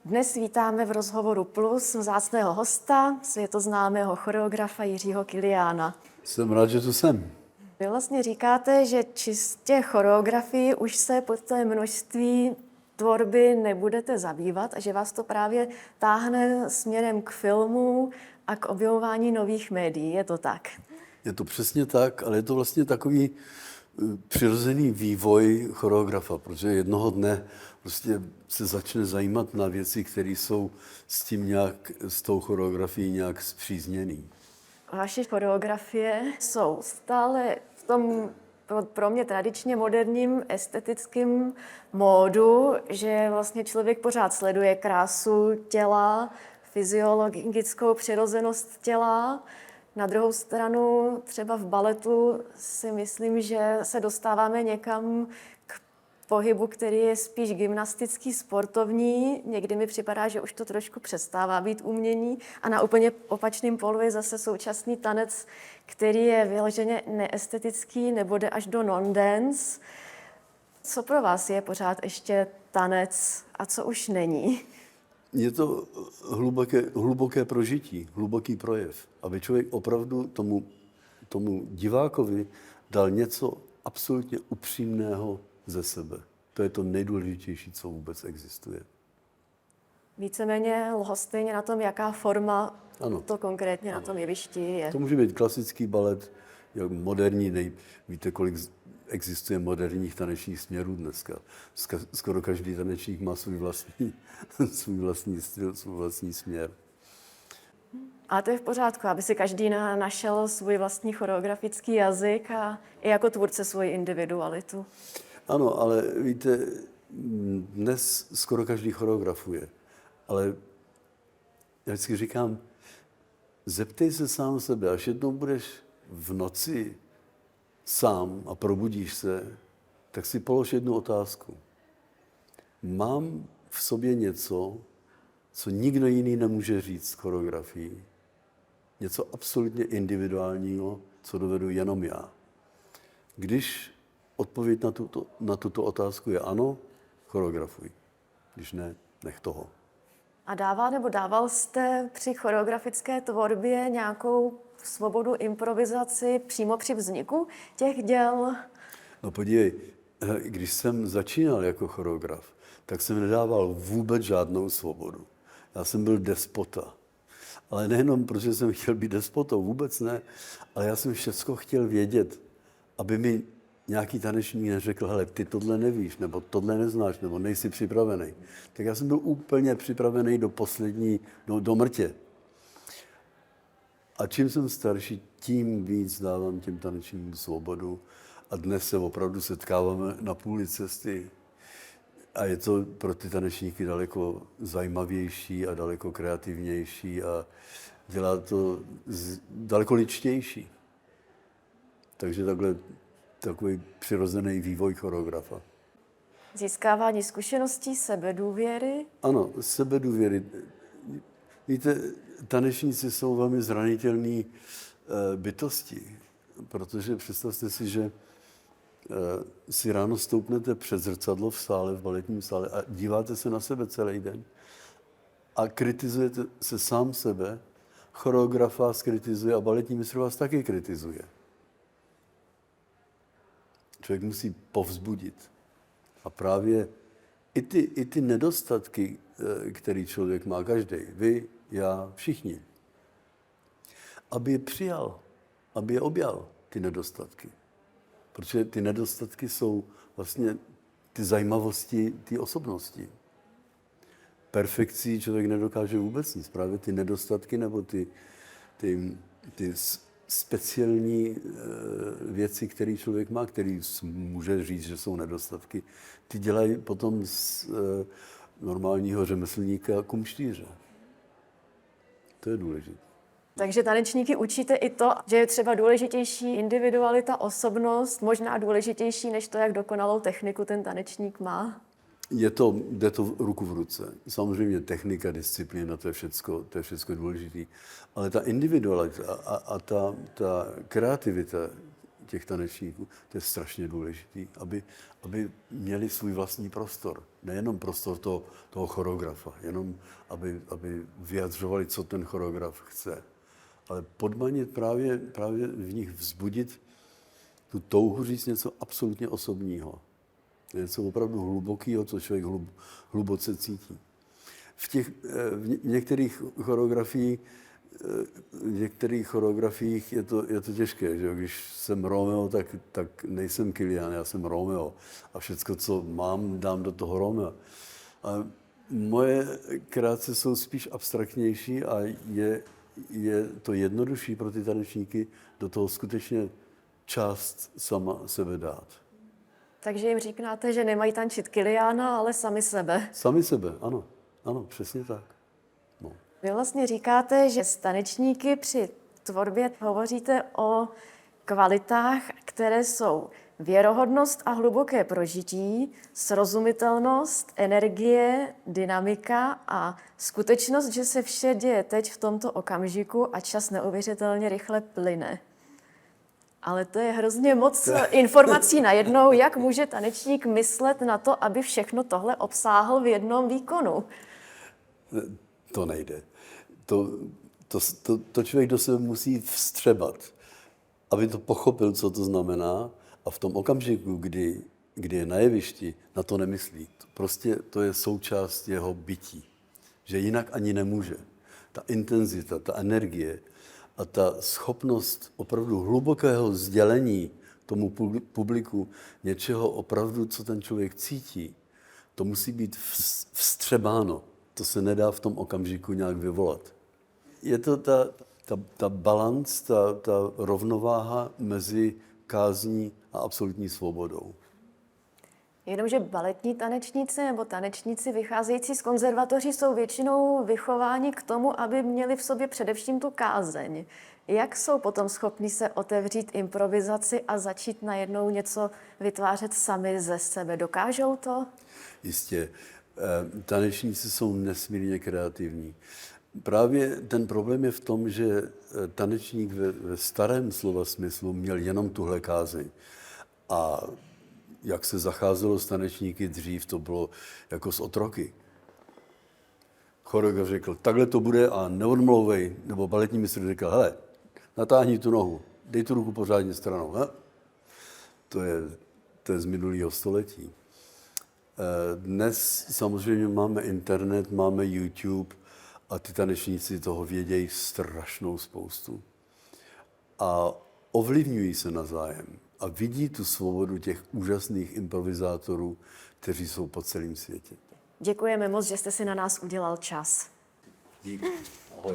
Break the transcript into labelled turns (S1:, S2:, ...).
S1: Dnes vítáme v rozhovoru Plus vzácného hosta, světoznámého choreografa Jiřího Kiliána.
S2: Jsem rád, že tu jsem.
S1: Vy vlastně říkáte, že čistě choreografii už se po té množství tvorby nebudete zabývat a že vás to právě táhne směrem k filmu a k objevování nových médií. Je to tak?
S2: Je to přesně tak, ale je to vlastně takový přirozený vývoj choreografa, protože jednoho dne prostě se začne zajímat na věci, které jsou s tou choreografií nějak spřízněný.
S1: Vaše choreografie jsou stále v tom pro mě tradičně moderním estetickém módu, že vlastně člověk pořád sleduje krásu těla, fyziologickou přirozenost těla. Na druhou stranu třeba v baletu si myslím, že se dostáváme někam k pohybu, který je spíš gymnastický, sportovní. Někdy mi připadá, že už to trošku přestává být umění. A na úplně opačném polu je zase současný tanec, který je vyloženě neestetický nebo jde až do non-dance. Co pro vás je pořád ještě tanec a co už není?
S2: Je to hluboké prožití, hluboký projev, aby člověk opravdu tomu divákovi dal něco absolutně upřímného ze sebe. To je to nejdůležitější, co vůbec existuje.
S1: Víceméně lhostejně na tom, jaká forma
S2: Ano.
S1: to konkrétně na tom jevišti je.
S2: To může být klasický balet, jak moderní, víte, kolik existuje moderních tanečních směrů dneska. Skoro každý tanečník má svůj vlastní styl, svůj vlastní směr.
S1: A to je v pořádku, aby si každý našel svůj vlastní choreografický jazyk a i jako tvůrce svoji individualitu.
S2: Ano, ale víte, dnes skoro každý choreografuje. Ale já vždycky říkám, zeptej se sám sebe, až jednou budeš v noci sám a probudíš se, tak si polož jednu otázku. Mám v sobě něco, co nikdo jiný nemůže říct s choreografií? Něco absolutně individuálního, co dovedu jenom já. Když odpověď na tuto otázku je ano, choreografuj. Když ne, nech toho.
S1: A dával jste při choreografické tvorbě nějakou svobodu improvizaci přímo při vzniku těch děl?
S2: No podívej, když jsem začínal jako choreograf, tak jsem nedával vůbec žádnou svobodu. Já jsem byl despota. Ale nejenom, protože jsem chtěl být despotou, vůbec ne, ale já jsem všecko chtěl vědět, aby mi nějaký tanečník neřekl, hele, ty tohle nevíš, nebo tohle neznáš, nebo nejsi připravený. Tak já jsem byl úplně připravený do mrtě. A čím jsem starší, tím víc dávám těm tanečníkům svobodu. A dnes se opravdu setkáváme na půli cesty. A je to pro ty tanečníky daleko zajímavější a daleko kreativnější a dělá to daleko ličtější. Takže takový přirozený vývoj choreografa.
S1: Získávání zkušeností, sebedůvěry?
S2: Ano, sebedůvěry. Víte, tanečníci jsou velmi zranitelné bytosti, protože představte si, že si ráno stoupnete před zrcadlo v baletním sále a díváte se na sebe celý den a kritizujete se sám sebe, choreograf vás kritizuje a baletní mistr vás taky kritizuje. Člověk musí povzbudit. A právě i ty nedostatky, které člověk má každý, vy, já, všichni, aby je přijal, aby je objal, ty nedostatky. Protože ty nedostatky jsou vlastně ty zajímavosti té osobnosti. Perfekcí člověk nedokáže vůbec nic. Právě ty nedostatky nebo ty speciální věci, které člověk má, který může říct, že jsou nedostatky, ty dělají potom z normálního řemeslníka kumštýře. To je důležité.
S1: Takže tanečníky učíte i to, že je třeba důležitější individualita, osobnost, možná důležitější než to, jak dokonalou techniku ten tanečník má?
S2: Jde to ruku v ruce. Samozřejmě technika, disciplína, to je všecko důležité. Ale ta individualita a ta kreativita těch tanečníků, to je strašně důležité, aby měli svůj vlastní prostor. nejenom prostor toho choreografa, jenom aby vyjadřovali, co ten choreograf chce, ale podmanit právě v nich vzbudit tu touhu říct něco absolutně osobního. Něco opravdu hlubokého, co člověk hluboce cítí. V některých choreografiích je to těžké, že? Když jsem Romeo, tak nejsem Kylian, já jsem Romeo. A všecko, co mám, dám do toho Romea. A moje kreace jsou spíš abstraktnější a je to jednodušší pro ty tanečníky do toho skutečně část sama sebe dát.
S1: Takže jim říkáte, že nemají tančit Kyliána, ale sami sebe.
S2: Sami sebe, ano. Ano, přesně tak. No.
S1: Vy vlastně říkáte, že s tanečníky při tvorbě hovoříte o kvalitách, které jsou věrohodnost a hluboké prožití, srozumitelnost, energie, dynamika a skutečnost, že se vše děje teď v tomto okamžiku a čas neuvěřitelně rychle plyne. Ale to je hrozně moc informací najednou. Jak může tanečník myslet na to, aby všechno tohle obsáhl v jednom výkonu?
S2: To nejde. To člověk do sebe musí vstřebat, aby to pochopil, co to znamená, a v tom okamžiku, kdy je na jevišti, na to nemyslí. Prostě to je součást jeho bytí, že jinak ani nemůže. Ta intenzita, ta energie a ta schopnost opravdu hlubokého sdělení tomu publiku něčeho opravdu, co ten člověk cítí, to musí být vstřebáno. To se nedá v tom okamžiku nějak vyvolat. Je to ta balanc, ta rovnováha mezi kázní a absolutní svobodou.
S1: Jenomže baletní tanečníci nebo tanečníci vycházející z konzervatoří jsou většinou vychováni k tomu, aby měli v sobě především tu kázeň. Jak jsou potom schopni se otevřít improvizaci a začít najednou něco vytvářet sami ze sebe? Dokážou to?
S2: Jistě. Tanečníci jsou nesmírně kreativní. Právě ten problém je v tom, že tanečník ve starém slova smyslu měl jenom tuhle kázeň. A jak se zacházelo s tanečníky dřív, to bylo jako s otroky. Choreograf řekl, takhle to bude a neodmlouvej, nebo baletní mistr řekl, hele, natáhni tu nohu, dej tu ruku pořádně stranou. He? To je z minulého století. Dnes samozřejmě máme internet, máme YouTube a ty tanečníci toho vědějí strašnou spoustu. A ovlivňují se navzájem a vidí tu svobodu těch úžasných improvizátorů, kteří jsou po celém světě.
S1: Děkujeme moc, že jste si na nás udělal čas.
S2: Díky. Ahoj.